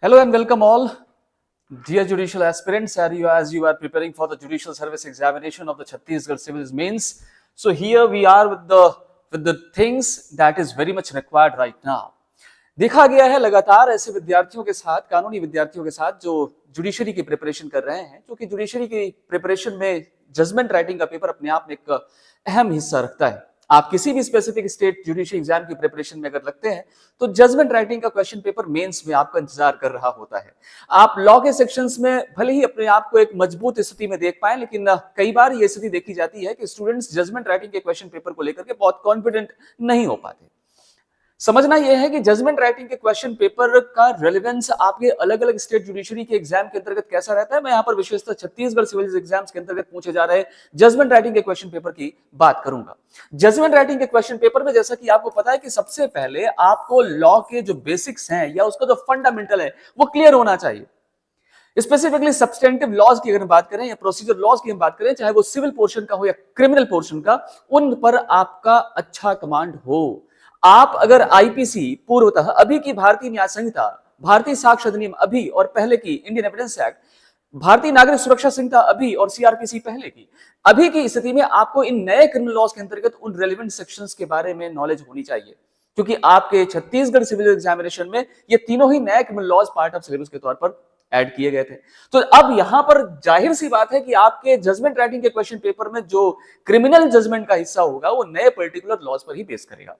Hello and welcome all, dear judicial aspirants, as you are preparing for the judicial service examination of the Chhattisgarh Civil Mains. So here we are with the things that is very much required right now. देखा गया है लगातार ऐसे विद्यार्थियों के साथ, कानूनी विद्यार्थियों के साथ जो जुडिशरी की प्रिपरेशन कर रहे हैं, क्योंकि जुडिशरी की प्रिपरेशन में जजमेंट राइटिंग का पेपर अपने आप में एक अहम हिस्सा रखता है। आप किसी भी स्पेसिफिक स्टेट जुडिशरी एग्जाम की प्रिपरेशन में अगर लगते हैं तो जजमेंट राइटिंग का क्वेश्चन पेपर मेंस में आपका इंतजार कर रहा होता है। आप लॉ के सेक्शंस में भले ही अपने आप को एक मजबूत स्थिति में देख पाए, लेकिन कई बार ये स्थिति देखी जाती है कि स्टूडेंट्स जजमेंट राइटिंग के क्वेश्चन पेपर को लेकर के बहुत कॉन्फिडेंट नहीं हो पाते। समझना यह है कि जजमेंट राइटिंग के क्वेश्चन पेपर का रेलेवेंस आपके अलग अलग स्टेट जुडिशरी के एग्जाम के अंतर्गत कैसा रहता है। मैं यहां पर विशेषतः छत्तीसगढ़ सिविल एग्जाम्स के अंतर्गत पूछे जा रहे जजमेंट राइटिंग के क्वेश्चन पेपर की बात करूंगा। जजमेंट राइटिंग के क्वेश्चन पेपर में जैसा कि आपको पता है कि सबसे पहले आपको लॉ के जो बेसिक्स हैं या उसका जो फंडामेंटल है वो क्लियर होना चाहिए। स्पेसिफिकली सब्सटेंटिव लॉज की अगर बात करें या प्रोसीजर लॉज की हम बात करें, चाहे वो सिविल पोर्शन का हो या क्रिमिनल पोर्शन का, उन पर आपका अच्छा कमांड हो। आप अगर आईपीसी पूर्वतः अभी की भारतीय न्याय संहिता, भारतीय साक्ष्य अधिनियम अभी और पहले की इंडियन एविडेंस एक्ट, भारतीय नागरिक सुरक्षा संहिता अभी और सीआरपीसी पहले की, अभी की स्थिति में आपको इन नए क्रिमिनल लॉज के अंतर्गत उन रेलेवेंट सेक्शंस के बारे में नॉलेज होनी चाहिए, क्योंकि आपके छत्तीसगढ़ सिविल एग्जामिनेशन में ये तीनों ही नए criminal laws part of syllabus के तौर पर ऐड किए गए थे। तो अब यहां पर जाहिर सी बात है कि आपके जजमेंट राइटिंग के क्वेश्चन पेपर में जो क्रिमिनल जजमेंट का हिस्सा होगा वो नए पर्टिकुलर लॉज पर ही बेस करेगा।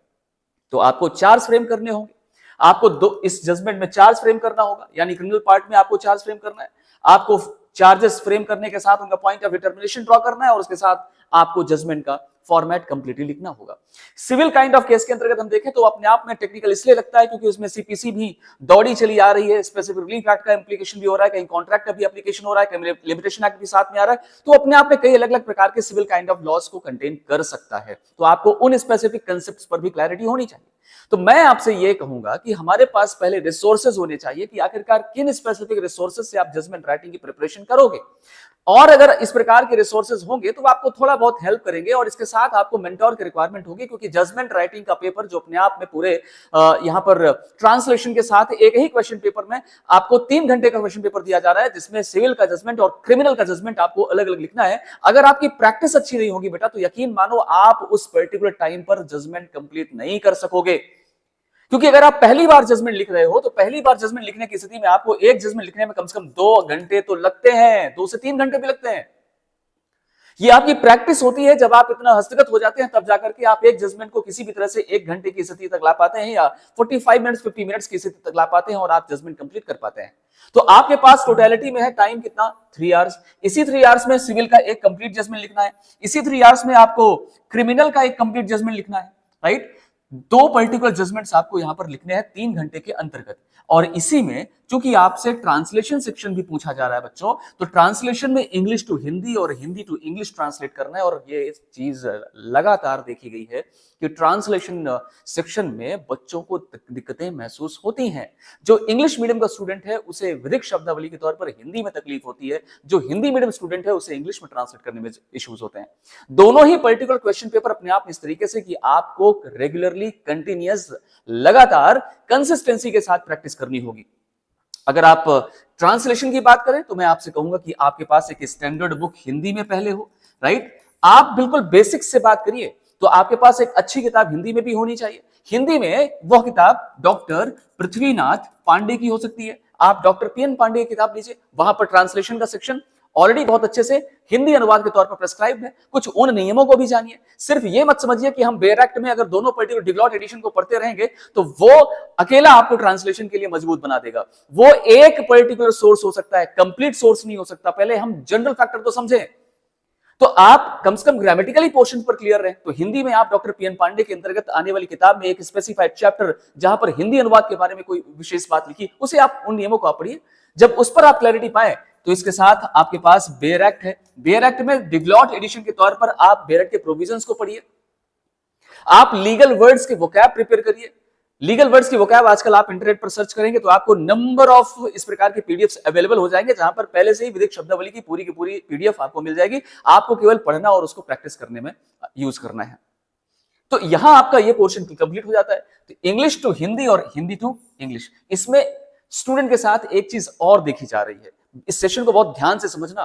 तो आपको चार्ज फ्रेम करने होंगे, आपको इस जजमेंट में चार्ज फ्रेम करना होगा, यानी क्रिमिनल पार्ट में आपको चार्ज फ्रेम करना है, आपको चार्जेस फ्रेम करने के साथ उनका पॉइंट ऑफ डिटर्मिनेशन ड्रॉ करना है और उसके साथ आपको जजमेंट का फॉर्मेट कंप्लीटली लिखना होगा। सिविल काइंड ऑफ केस के अंतर्गत हम देखें तो अपने आप में टेक्निकल इसलिए लगता है क्योंकि उसमें सीपीसी भी दौड़ी चली आ रही है, स्पेसिफिक रिलीफ एक्ट का इंप्लीकेशन भी हो रहा है, कहीं कॉन्ट्रैक्ट का भी एप्लीकेशन हो रहा है, कहीं लिमिटेशन एक्ट भी साथ में आ रहा है, तो अपने आप में कई अलग अलग प्रकार के सिविल काइंड ऑफ लॉज को कंटेन कर सकता है। तो आपको उन स्पेसिफिक कंसेप्ट्स पर भी क्लैरिटी होनी चाहिए। तो मैं आपसे यह कहूंगा कि हमारे पास पहले रिसोर्सेज होने चाहिए कि आखिरकार किन स्पेसिफिक रिसोर्सेज से आप जजमेंट राइटिंग की प्रिपरेशन करोगे, और अगर इस प्रकार के रिसोर्सेज होंगे तो आपको थोड़ा बहुत हेल्प करेंगे और इसके साथ आपको मेंटोर की रिक्वायरमेंट होगी, क्योंकि जजमेंट राइटिंग का पेपर जो अपने आप में पूरे यहां पर ट्रांसलेशन के साथ एक ही क्वेश्चन पेपर में आपको 3 घंटे का क्वेश्चन पेपर दिया जा रहा है, जिसमें सिविल का जजमेंट और क्रिमिनल का जजमेंट आपको अलग अलग लिखना है। अगर आपकी प्रैक्टिस अच्छी नहीं होगी बेटा, तो यकीन मानो आप उस पर्टिकुलर टाइम पर जजमेंट कंप्लीट नहीं कर सकोगे। क्योंकि अगर आप पहली बार जजमेंट लिख रहे हो तो पहली बार जजमेंट लिखने की स्थिति में आपको एक जजमेंट लिखने में कम से कम 2 घंटे तो लगते हैं, 2 से 3 घंटे भी लगते हैं। ये आपकी प्रैक्टिस होती है, जब आप इतना हस्तगत हो जाते हैं तब जाकर के आप एक जजमेंट को किसी भी तरह से 1 घंटे की स्थिति तक ला पाते हैं या 45 मिनट्स 50 मिनट्स की स्थिति तक ला पाते हैं और आप जजमेंट कंप्लीट कर पाते हैं। तो आपके पास टोटलिटी में है टाइम कितना, 3 आवर्स। इसी 3 आवर्स में सिविल का एक कंप्लीट जजमेंट लिखना है, इसी 3 आवर्स में आपको क्रिमिनल का एक कंप्लीट जजमेंट लिखना है, राइट। 2 पर्टिकुलर जजमेंट्स आपको यहां पर लिखने हैं 3 घंटे के अंतर्गत। और इसी में चूंकि आपसे ट्रांसलेशन सेक्शन भी पूछा जा रहा है बच्चों, तो ट्रांसलेशन में इंग्लिश टू हिंदी और हिंदी टू इंग्लिश ट्रांसलेट करना है। और ये चीज लगातार देखी गई है कि ट्रांसलेशन सेक्शन में बच्चों को दिक्कतें महसूस होती हैं। जो इंग्लिश मीडियम का स्टूडेंट है उसे विधिक शब्दावली के तौर पर हिंदी में तकलीफ होती है, जो हिंदी मीडियम स्टूडेंट है उसे इंग्लिश में ट्रांसलेट करने में इश्यूज होते हैं। दोनों ही पर्टिकुलर क्वेश्चन पेपर अपने आप इस तरीके से कि आपको रेगुलरली कंटिन्यूअस लगातार कंसिस्टेंसी के साथ प्रैक्टिस करनी होगी। अगर आप ट्रांसलेशन की बात करें तो मैं आपसे कहूंगा कि आपके पास एक स्टैंडर्ड बुक हिंदी में पहले हो, राइट। आप बिल्कुल बेसिक्स से बात करिए तो आपके पास एक अच्छी किताब हिंदी में भी होनी चाहिए। हिंदी में वह किताब डॉक्टर पृथ्वीनाथ पांडे की हो सकती है। आप डॉक्टर पीएन पांडे की किताब लीजिए, वहां पर ट्रांसलेशन का सेक्शन ऑलरेडी बहुत अच्छे से हिंदी अनुवाद के तौर पर प्रेस्क्राइब है। कुछ उन नियमों को भी जानिए। सिर्फ ये मत समझिए कि हम बेयर एक्ट में अगर दोनों पर्टिकुलर डिग्लॉट एडिशन को पढ़ते रहेंगे तो वो अकेला आपको ट्रांसलेशन के लिए मजबूत बना देगा। वो एक पर्टिकुलर सोर्स हो सकता है, कंप्लीट सोर्स नहीं हो सकता। पहले हम जनरल फैक्टर तो समझें। तो आप कम से कम ग्रामेटिकली पोर्शन पर क्लियर रहे। तो हिंदी में आप डॉक्टर पीएन पांडे के अंतर्गत आने वाली किताब में एक स्पेसिफाइड चैप्टर जहां पर हिंदी अनुवाद के बारे में कोई विशेष बात लिखी, उसे आप उन नियमों को आप पढ़िए। जब उस पर आप क्लैरिटी पाए तो इसके साथ आपके पास बेयर एक्ट है। बेयर एक्ट में डिग्लॉट एडिशन के तौर पर आप बेयर एक्ट के प्रोविजंस को पढ़िए। आप लीगल वर्ड्स के वोकैब प्रिपेयर करिए। लीगल वर्ड्स की वोकैब आजकल आप इंटरनेट पर सर्च करेंगे तो आपको नंबर ऑफ इस प्रकार के पीडीएफ्स अवेलेबल हो जाएंगे, जहां पर पहले से ही विधिक शब्दावली की पूरी पीडीएफ आपको मिल जाएगी। आपको केवल पढ़ना और उसको प्रैक्टिस करने में यूज करना है। तो यहां आपका ये पोर्शन कंप्लीट हो जाता है। तो इंग्लिश टू हिंदी और हिंदी टू इंग्लिश, इसमें स्टूडेंट के साथ एक चीज और देखी जा रही है, इस सेशन को बहुत ध्यान से समझना,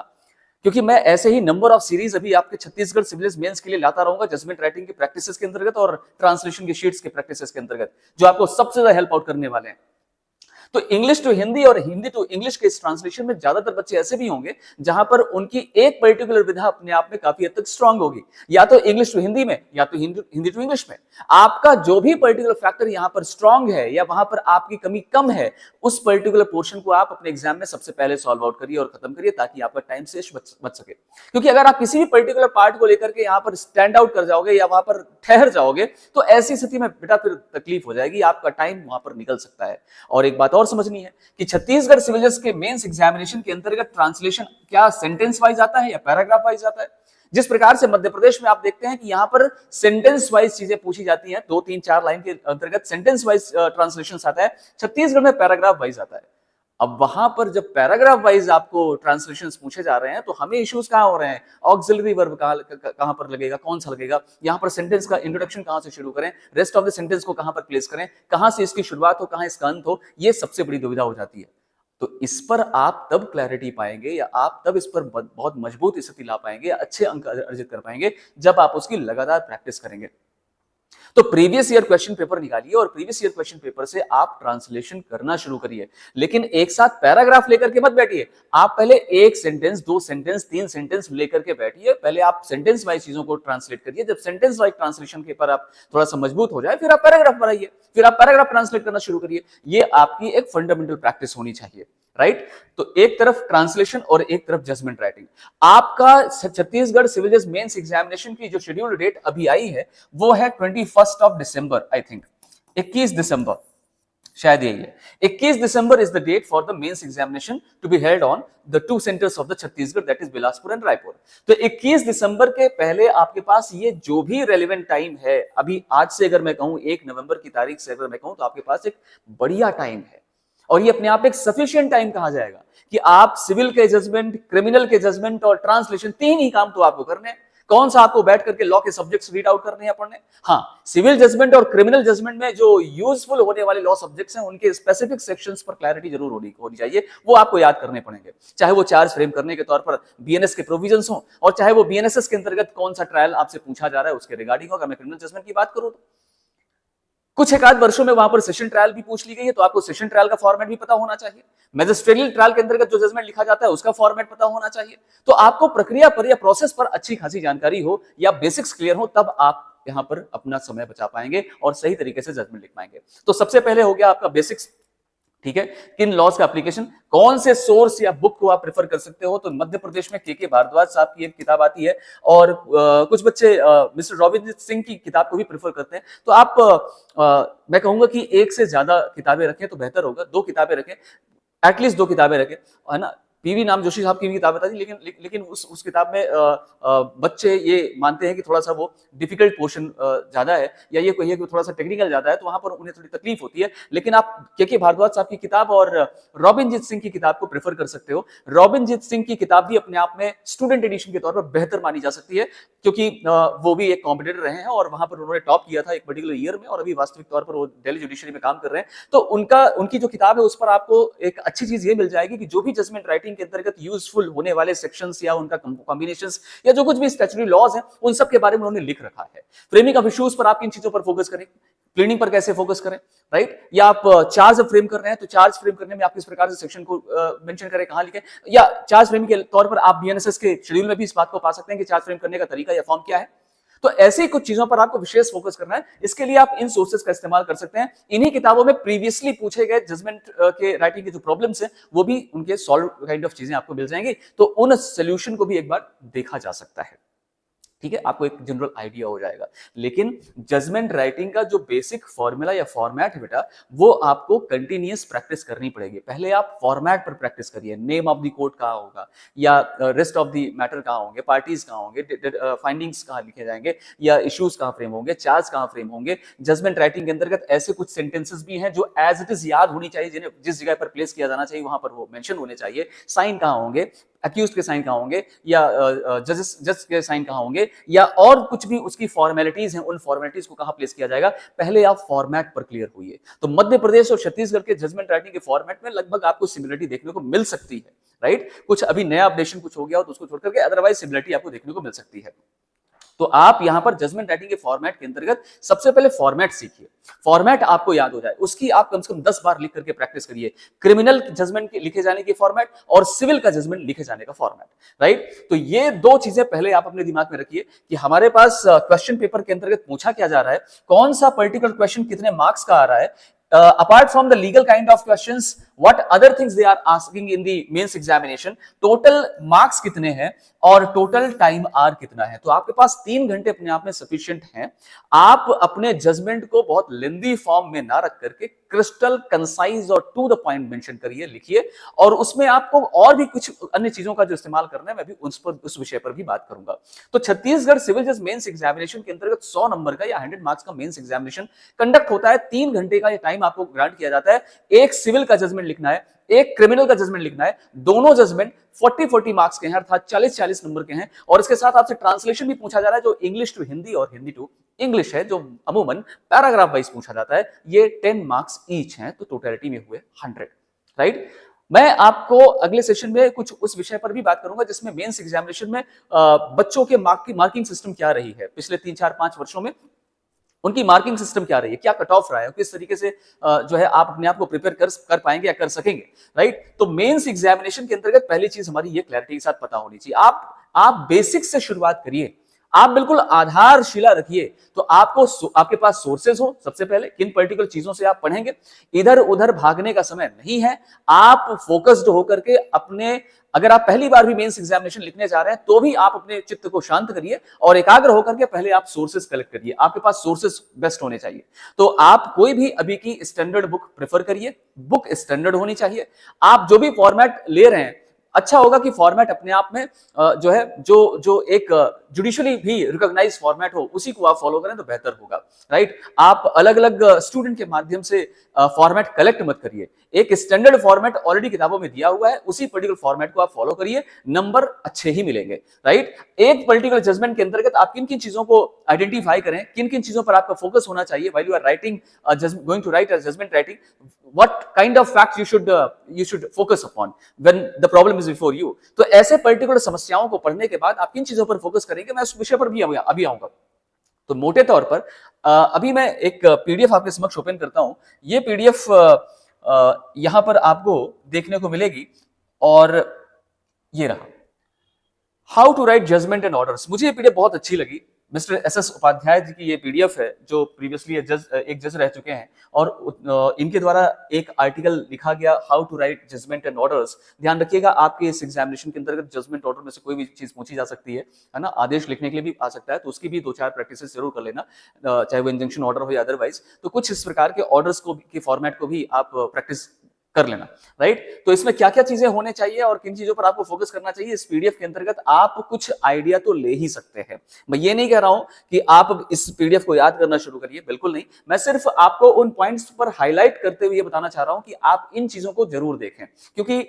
क्योंकि मैं ऐसे ही नंबर ऑफ सीरीज अभी आपके छत्तीसगढ़ सिविल मेंस के लिए लाता रहूंगा, जजमेंट राइटिंग की प्रैक्टिसेस के अंतर्गत और ट्रांसलेशन की शीट्स के प्रैक्टिसेस के अंतर्गत, जो आपको सबसे ज्यादा हेल्प आउट करने वाले हैं। तो इंग्लिश टू हिंदी और हिंदी टू इंग्लिश के इस ट्रांसलेशन में ज्यादातर बच्चे ऐसे भी होंगे जहां पर उनकी एक पर्टिकुलर विधा अपने आप में काफी हद तक स्ट्रांग होगी, या तो इंग्लिश टू हिंदी में या तो हिंदी टू इंग्लिश में। आपका जो भी पर्टिकुलर फैक्टर यहां पर स्ट्रांग है या वहां पर आपकी कमी कम है, उस पर्टिकुलर पोर्शन को आप अपने एग्जाम में सबसे पहले सॉल्व आउट करिए और खत्म करिए, ताकि आपका टाइम से बच सके। क्योंकि अगर आप किसी भी पर्टिकुलर पार्ट को लेकर के यहां पर स्टैंड आउट कर जाओगे या वहां पर ठहर जाओगे, तो ऐसी स्थिति में बेटा फिर तकलीफ हो जाएगी, आपका टाइम वहां पर निकल सकता है। और एक बात और समझनी है कि छत्तीसगढ़ सिविल जज के मेंस एग्जामिनेशन के अंतर्गत ट्रांसलेशन क्या सेंटेंस वाइज आता है या पैराग्राफ वाइज आता है। जिस प्रकार से मध्य प्रदेश में आप देखते हैं कि यहां पर सेंटेंस वाइज चीजें पूछी जाती हैं, 2 3 4 लाइन के अंतर्गत सेंटेंस वाइज ट्रांसलेशन आता है, छत्तीसगढ़ में पैराग्राफ वाइज आता है। अब वहां पर जब पैराग्राफ वाइज आपको ट्रांसलेशंस पूछे जा रहे हैं, तो हमें इश्यूज कहां हो रहे हैं, ऑक्सिलरी वर्ब कहां पर लगेगा, कौन सा लगेगा, यहां पर सेंटेंस का इंट्रोडक्शन कहां से शुरू करें, रेस्ट ऑफ द सेंटेंस को कहां पर प्लेस करें, कहां से इसकी शुरुआत हो, कहां इसका अंत हो, ये सबसे बड़ी दुविधा हो जाती है। तो इस पर आप तब क्लैरिटी पाएंगे या आप तब इस पर बहुत मजबूत स्थिति ला पाएंगे, अच्छे अंक अर्जित कर पाएंगे, जब आप उसकी लगातार प्रैक्टिस करेंगे। तो प्रीवियस ईयर क्वेश्चन पेपर निकालिए और प्रीवियस ईयर क्वेश्चन पेपर से आप ट्रांसलेशन करना शुरू करिए, लेकिन एक साथ पैराग्राफ लेकर के मत बैठिए। आप पहले 1 सेंटेंस, 2 सेंटेंस, 3 सेंटेंस लेकर के बैठिए, पहले आप सेंटेंस वाइज चीजों को ट्रांसलेट करिए। जब सेंटेंस वाइज ट्रांसलेशन के पर आप थोड़ा सा मजबूत हो जाए, फिर आप पैराग्राफ बनाइए, फिर आप पैराग्राफ ट्रांसलेट करना शुरू करिए। ये आपकी एक फंडामेंटल प्रैक्टिस होनी चाहिए, राइट। तो एक तरफ ट्रांसलेशन और एक तरफ जजमेंट राइटिंग। आपका छत्तीसगढ़ सिविल जज मेंस एग्जामिनेशन की जो शेड्यूल डेट अभी आई है, वो है 21 ऑफ दिसंबर, आई थिंक 21 दिसंबर, शायद यही है। 21 December is the date for the mains examination to be held on the 2 centres of the Chhattisgarh, that is Bilaspur and Raipur. तो 21 दिसंबर के पहले आपके पास ये जो भी रेलेवेंट टाइम है, अभी आज से अगर मैं कहूं 1 नवंबर की तारीख से अगर मैं कहूं, तो आपके पास एक बढ़िया टाइम है, और ये अपने आप एक सफिशिएंट टाइम कहा जाएगा कि आप सिविल के जजमेंट, क्रिमिनल के जजमेंट और ट्रांसलेशन, 3 ही काम तो आपको करने हैं। कौन सा आपको बैठ करके लॉ के सब्जेक्ट्स रीड आउट करने हैं, पढ़ने। हाँ, सिविल जजमेंट और क्रिमिनल जजमेंट में जो यूजफुल होने वाले लॉ सब्जेक्ट्स हैं, उनके स्पेसिफिक सेक्शंस पर क्लैरिटी जरूर होनी चाहिए, वो आपको याद करने पड़ेंगे। चाहे वो चार्ज फ्रेम करने के तौर पर बीएनएस के प्रोविजंस हो, और चाहे वो बीएनएसएस के अंतर्गत कौन सा ट्रायल आपसे पूछा जा रहा है उसके रिगार्डिंग हो। अगर मैं क्रिमिनल जजमेंट की बात करूं, तो कुछ एक आध वर्षों में वहां पर सेशन ट्रायल भी पूछ ली गई है, तो आपको सेशन ट्रायल का फॉर्मेट भी पता होना चाहिए। मैजिस्ट्रेटियल ट्रायल के अंतर्गत जो जजमेंट लिखा जाता है, उसका फॉर्मेट पता होना चाहिए। तो आपको प्रक्रिया पर या प्रोसेस पर अच्छी खासी जानकारी हो या बेसिक्स क्लियर हो, तब आप यहां पर अपना समय बचा पाएंगे और सही तरीके से जजमेंट लिख पाएंगे। तो सबसे पहले हो गया आपका बेसिक्स, ठीक है। किन लॉज का एप्लीकेशन, कौन से सोर्स या बुक को आप प्रेफर कर सकते हो। तो मध्य प्रदेश में के भारद्वाज साहब की एक किताब आती है, और कुछ बच्चे मिस्टर रॉबिनजीत सिंह की किताब को भी प्रेफर करते हैं। तो आप मैं कहूंगा कि 1 से ज्यादा किताबें रखें तो बेहतर होगा, 2 किताबें रखें, एटलीस्ट 2 किताबें रखें, है ना। पीवी नाम जोशी साहब की भी किताब बता दी, लेकिन उस किताब में बच्चे ये मानते हैं कि थोड़ा सा वो डिफिकल्ट पोर्शन ज्यादा है, या ये कहिए कि थोड़ा सा टेक्निकल ज्यादा है, तो वहां पर उन्हें थोड़ी तकलीफ होती है। लेकिन आप के भारद्वाज साहब की किताब और रॉबिनजीत सिंह की किताब को प्रेफर कर सकते हो। रॉबिनजीत सिंह की किताब भी अपने आप में स्टूडेंट एडिशन के तौर पर बेहतर मानी जा सकती है, क्योंकि वो भी एक कॉम्पिटिटर रहे हैं और वहां पर उन्होंने टॉप किया था एक पर्टिकुलर ईयर में, और अभी वास्तविक तौर पर वो दिल्ली जुडिशरी में काम कर रहे हैं। तो उनकी जो किताब है, उस पर आपको एक अच्छी चीज ये मिल जाएगी कि जो भी जजमेंट राइटिंग के अंतर्गत यूजफुल होने वाले सेक्शंस या उनका कॉम्बिनेशंस या जो कुछ भी स्टैट्यूटरी लॉज हैं, उन सब के बारे में उन्होंने लिख रखा है। फ्रेमिंग ऑफ इश्यूज पर आप किन चीजों पर फोकस करें, प्लेनिंग पर कैसे फोकस करें, राइट। या आप चार्ज फ्रेम कर रहे हैं, तो चार्ज फ्रेम करने में आप किस प्रकार से सेक्शन को मेंशन करें, कहां लिखें, या चार्ज फ्रेम के तौर पर आप बीएनएसएस के शेड्यूल में भी इस बात को पा सकते हैं कि चार्ज फ्रेम करने का तरीका या फॉर्म क्या है। तो ऐसे कुछ चीजों पर आपको विशेष फोकस करना है। इसके लिए आप इन सोर्सेज का इस्तेमाल कर सकते हैं। इन्हीं किताबों में प्रीवियसली पूछे गए जजमेंट के राइटिंग के जो प्रॉब्लम्स हैं, वो भी उनके सॉल्व काइंड ऑफ चीजें आपको मिल जाएंगी। तो उन सोल्यूशन को भी एक बार देखा जा सकता है, ठीक है। आपको एक जनरल आइडिया हो जाएगा। लेकिन जजमेंट राइटिंग का जो बेसिक फॉर्मूला या फॉर्मेट है बेटा, वो आपको कंटिन्यूअस प्रैक्टिस करनी पड़ेगी। पहले आप फॉर्मेट पर प्रैक्टिस करिए, नेम ऑफ द कोर्ट कहां होगा, या रेस्ट ऑफ द मैटर कहां होंगे, पार्टीज कहां होंगे, फाइंडिंग्स कहां लिखे जाएंगे, या इश्यूज कहां फ्रेम होंगे, चार्ज कहां फ्रेम होंगे। जजमेंट राइटिंग के अंतर्गत ऐसे कुछ सेंटेंसेस भी हैं जो एज इट इज याद होनी चाहिए, जिन्हें जिस जगह पर प्लेस किया जाना चाहिए वहां पर वो मेंशन होने चाहिए। साइन कहां होंगे, अक्यूज के साइन कहाँ होंगे, या जज के साइन कहाँ होंगे, या और कुछ भी उसकी फॉर्मेलिटीज हैं, उन फॉर्मेलिटीज को कहाँ प्लेस किया जाएगा, पहले आप फॉर्मेट पर क्लियर हुई है। तो मध्य प्रदेश और छत्तीसगढ़ के जजमेंट राइटिंग के फॉर्मेट में लगभग आपको सिमिलरिटी देखने को मिल सकती है, राइट। कुछ अभी नया अपडेशन कुछ हो गया हो तो उसको छोड़ करके अदरवाइज सिमिलरिटी आपको देखने को मिल सकती है। तो आप यहां पर जजमेंट राइटिंग के फॉर्मेट के अंतर्गत सबसे पहले फॉर्मेट सीखिए, फॉर्मेट आपको याद हो जाए, उसकी आप कम से कम 10 बार लिख करके प्रैक्टिस करिए। क्रिमिनल जजमेंट के लिखे जाने की फॉर्मेट और सिविल का जजमेंट लिखे जाने का फॉर्मेट, राइट। तो ये दो चीजें पहले आप अपने दिमाग में रखिए कि हमारे पास क्वेश्चन पेपर के अंतर्गत पूछा क्या जा रहा है, कौन सा पर्टिकुलर क्वेश्चन कितने मार्क्स का आ रहा है, apart from the legal kind of questions, what other things they are asking in the mains examination, total marks कितने हैं और टोटल टाइम आर कितना है। तो आपके पास 3 घंटे अपने आप में सफिशिएंट हैं। आप अपने जजमेंट को बहुत लेंदी फॉर्म में ना रख करके क्रिस्टल कंसाइज और टू द पॉइंट मेंशन करिए, लिखिए, और उसमें आपको और भी कुछ अन्य चीजों का जो इस्तेमाल करना है, मैं भी उस विषय पर भी बात करूंगा। तो छत्तीसगढ़ सिविल जज मेंस एग्जामिनेशन के अंतर्गत 100 नंबर का या 100 मार्क्स का मेंस एग्जामिनेशन कंडक्ट होता है। 3 घंटे का ये टाइम आपको ग्रांट किया जाता है। एक सिविल का जजमेंट लिखना है, एक क्रिमिनल का जजमेंट लिखना है। दोनों जजमेंट 40-40 मार्क्स के हैं, अर्थात 40-40 नंबर के हैं। और इसके साथ आपसे ट्रांसलेशन भी पूछा जा रहा है, जो इंग्लिश टू हिंदी और हिंदी टू इंग्लिश है, जो अमूमन पैराग्राफ वाइज पूछा जाता है। ये 10 मार्क्स ईच हैं, तो टोटलिटी में हुए 100, राइट। मैं आपको अगले सेशन में कुछ उस विषय पर भी बात करूंगा जिसमें मेंस एग्जामिनेशन में बच्चों के मार्किंग सिस्टम क्या रही है पिछले 3-4-5 वर्षों में, उनकी मार्किंग सिस्टम क्या रही है, क्या कट ऑफ रहा है, किस तरीके से जो है आप अपने आप को प्रिपेयर कर पाएंगे या कर सकेंगे, राइट। तो मेंस एग्जामिनेशन के अंतर्गत पहली चीज हमारी ये क्लैरिटी के साथ पता होनी चाहिए। आप बेसिक से शुरुआत करिए, आप बिल्कुल आधारशिला रखिए। तो आपके पास सोर्सेज हो, सबसे पहले किन पर्टिकुलर चीजों से आप पढ़ेंगे, इधर उधर भागने का समय नहीं है। आप फोकस्ड होकर के अपने, अगर आप पहली बार भी मेंस एग्जामिनेशन लिखने जा रहे हैं तो भी आप अपने चित्त को शांत करिए और एकाग्र होकर के पहले आप सोर्सेज कलेक्ट करिए। आपके पास सोर्सेज बेस्ट होने चाहिए। तो आप कोई भी अभी की स्टैंडर्ड बुक प्रेफर करिए, बुक स्टैंडर्ड होनी चाहिए। आप जो भी फॉर्मेट ले रहे हैं, अच्छा होगा कि फॉर्मेट अपने आप में जो है जो एक जुडिशियली भी रिकॉग्नाइज फॉर्मेट हो, उसी को आप फॉलो करें तो बेहतर होगा, राइट। आप अलग अलग स्टूडेंट के माध्यम से फॉर्मेट कलेक्ट मत करिए। एक स्टैंडर्ड फॉर्मेट ऑलरेडी किताबों में दिया हुआ है, उसी पर्टिकुलर फॉर्मेट को आप फॉलो करिए, नंबर अच्छे ही मिलेंगे, राइट। एक पर्टिकुलर जजमेंट के अंतर्गत आप किन किन चीजों को आइडेंटिफाई करें, किन किन चीजों पर आपका फोकस होना चाहिए while you are writing going to write a judgement writing, what kind of facts you should focus upon when the problem is before you। तो ऐसे पर्टिकुलर समस्याओं को पढ़ने के बाद आप किन चीजों पर फोकस करेंगे, मैं उस विषय पर भी अभी आऊंगा। तो मोटे तौर पर अभी मैं एक पीडीएफ आपके समक्ष ओपन करता हूं। ये पीडीएफ यहां पर आपको देखने को मिलेगी और ये रहा, how to write judgement and orders. मुझे ये पीडीएफ बहुत अच्छी लगी। मिस्टर एस उपाध्याय जी की ये पीडीएफ है, जो प्रीवियसली एक जज रह चुके हैं, और इनके द्वारा एक आर्टिकल लिखा गया, how to write judgement and orders. ध्यान रखिएगा, आपके इस एग्जामिनेशन के अंतर्गत जजमेंट ऑर्डर में से कोई भी चीज पूछी जा सकती है ना, आदेश लिखने के लिए भी आ सकता है, तो उसकी भी 2-4 प्रैक्टिस जरूर कर लेना, चाहे वो इंजंक्शन ऑर्डर हो या अदरवाइज। तो कुछ इस प्रकार के ऑर्डर्स के फॉर्मेट को भी आप प्रैक्टिस कर लेना, राइट। तो इसमें क्या क्या चीजें होने चाहिए और किन चीजों पर आपको फोकस करना चाहिए, इस पीडीएफ के अंतर्गत आप कुछ आइडिया तो ले ही सकते हैं। मैं ये नहीं कह रहा हूं कि आप इस पीडीएफ को याद करना शुरू करिए, बिल्कुल नहीं। मैं सिर्फ आपको उन पॉइंट्स पर हाईलाइट करते हुए बताना चाह रहा हूं कि आप इन चीजों को जरूर देखें, क्योंकि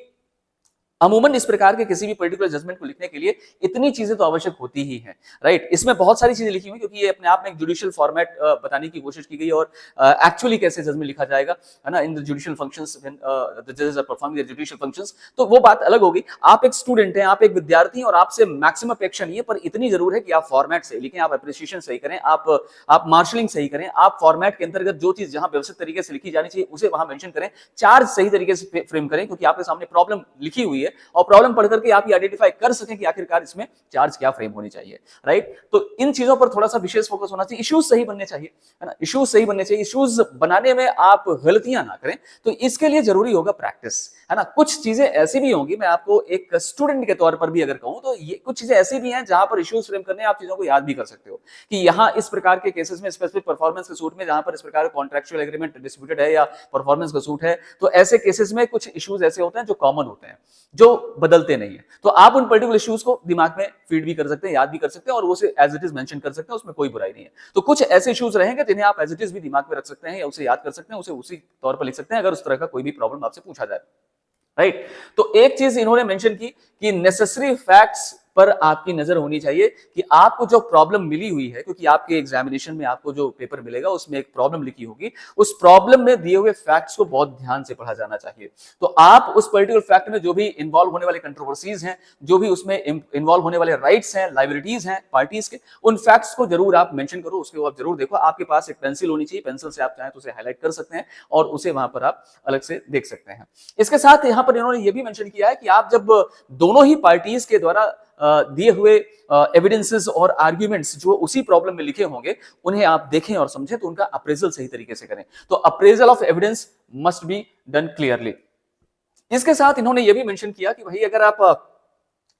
अमूमन इस प्रकार के किसी भी पर्टिकुलर जजमेंट को लिखने के लिए इतनी चीजें तो आवश्यक होती ही हैं, राइट। इसमें बहुत सारी चीजें लिखी हुई, क्योंकि ये अपने आप में एक जुडिशियल फॉर्मेट बताने की कोशिश की गई, और एक्चुअली कैसे जजमेंट लिखा जाएगा, है ना, in the judicial functions when the जजेस are performing their judicial functions. तो वो बात अलग होगी। आप एक स्टूडेंट हैं, आप एक विद्यार्थी हैं, और आपसे मैक्सिमम अपेक्षा नहीं है, पर इतनी जरूर है कि आप फॉर्मेट सही लिखें, आप एप्रिसिएशन सही करें, आप मार्शलिंग सही करें, आप फॉर्मेट के अंतर्गत जो चीज जहां व्यवस्थित तरीके से लिखी जानी चाहिए उसे वहां मेंशन करें, चार्ज सही तरीके से फ्रेम करें, क्योंकि आपके सामने प्रॉब्लम लिखी हुई है और प्रॉब्लम पढ़ करके आप ये आइडेंटिफाई कर सकें कि आखिरकार इसमें चार्ज क्या फ्रेम होनी चाहिए, राइट। तो इन चीजों पर थोड़ा सा विशेष फोकस होना चाहिए। इश्यूज सही बनने चाहिए, है ना, इश्यूज सही बनने चाहिए। इश्यूज बनाने में आप गलतियां ना करें, तो इसके लिए जरूरी होगा प्रैक्टिस, है ना। कुछ चीजें ऐसी भी होंगी, मैं आपको एक स्टूडेंट के तौर पर भी अगर कहूं तो ये कुछ चीजें ऐसी भी हैं जहां पर इश्यूज फ्रेम करने आप चीजों को याद भी कर सकते हो, कि यहां इस प्रकार के केसेस में, स्पेसिफिक परफॉर्मेंस के सूट में, जहां पर इस प्रकार का कॉन्ट्रैक्चुअल एग्रीमेंट डिस्प्यूटेड है या परफॉर्मेंस का सूट है, तो ऐसे केसेस में कुछ इश्यूज ऐसे होते हैं जो कॉमन होते हैं, जो बदलते नहीं है। तो आप उन पर्टिकुलर इश्यूज को दिमाग में फीड भी कर सकते हैं, याद भी कर सकते हैं, और उसे एज इट इज मेंशन कर सकते हैं, उसमें कोई बुराई नहीं है। तो कुछ ऐसे इश्यूज रहेंगे जिन्हें आप एज इट इज भी दिमाग में रख सकते हैं, या उसे याद कर सकते हैं, उसे उसी तौर पर लिख सकते हैं, अगर उस तरह का कोई भी प्रॉब्लम आपसे पूछा जाए, राइट। तो एक चीज इन्होंने मेंशन की कि नेसेसरी फैक्ट्स पर आपकी नजर होनी चाहिए कि आपको जो प्रॉब्लम मिली हुई है, क्योंकि आपके एग्जामिनेशन में आपको जो पेपर मिलेगा उसमें एक प्रॉब्लम लिखी होगी, उस प्रॉब्लम में दिए हुए फैक्ट्स को बहुत ध्यान से पढ़ा जाना चाहिए। तो आप उस पर्टिकुलर फैक्ट में जो भी इन्वॉल्व होने वाले कंट्रोवर्सीज हैं, जो भी उसमें इन्वॉल्व होने वाले राइट्स हैं, लाइबिलिटीज हैं पार्टीज के, उन फैक्ट्स को जरूर आप मेंशन करो, उसके आप जरूर देखो। आपके पास एक पेंसिल होनी चाहिए, पेंसिल से आप चाहें तो उसे हाईलाइट कर सकते हैं और उसे वहां पर आप अलग से देख सकते हैं। इसके साथ यहां पर इन्होंने ये भी मेंशन किया है कि आप जब दोनों ही पार्टीज के द्वारा दिए हुए एविडेंसेस और आर्ग्यूमेंट्स जो उसी प्रॉब्लम में लिखे होंगे, उन्हें आप देखें और समझें, तो उनका अप्रेजल सही तरीके से करें। तो appraisal of evidence must be done clearly. इसके साथ इन्होंने यह भी मेंशन किया कि भाई अगर आप